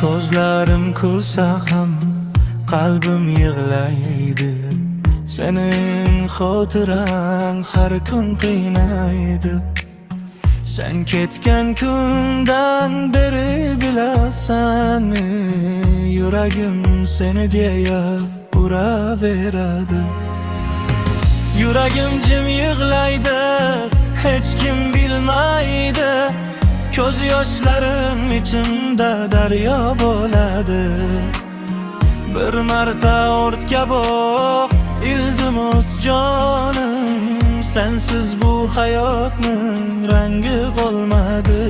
Ko'zlarim kulsa ham qalbim yig'laydi. Sening xotirang har kun qiynaydi. Sen ketgan kundan beri bilasanmi, yuragim seni deya uraveradi. Yuragim jim yig'laydi, hech kim bilmaydi. Ko'z yoshlarim ichimda daryo bo'ladi. Bir marta o'rtga boq, iltimos jonim, sensiz bu hayotning rangi qolmadi.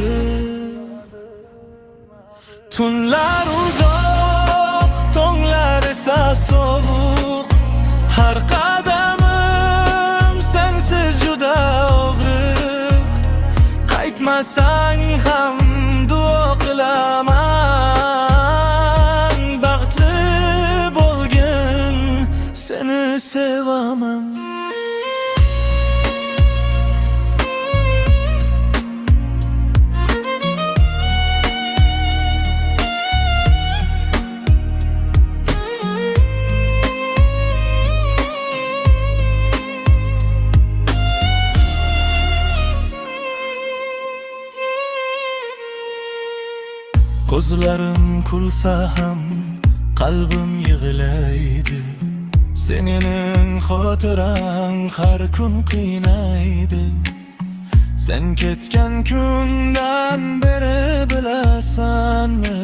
Tunlar uzoq, tonglar esa sovuq. Har qadamim sensiz juda og'riq. Qaytmasang ham duo qilaman, baxtli bo'lgin, seni sevaman. Ko'zlarim kulsa ham qalbim yig'laydi. Sening xotirang har kun qiynaydi. Sen ketgan kundan beri bilasanmi,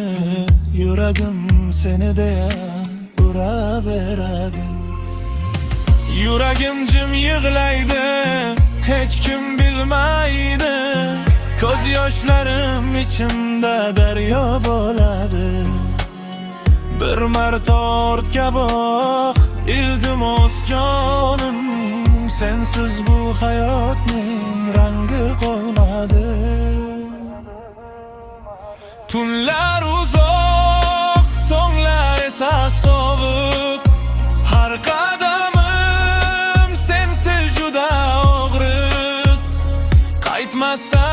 yuragim seni deya uraveradi. Yuragim jim yig'laydi, hech kim bilmaydi. Ko'z yoshlarim ichimda daryo bo'ladi. Bir marta ortga boq, iltimos jonim, sensiz bu hayotning rangi qolmadi. Tunlar uzoq, tonglar esa sovuq. Har qadamim sensiz juda og'riq. Qaytmasam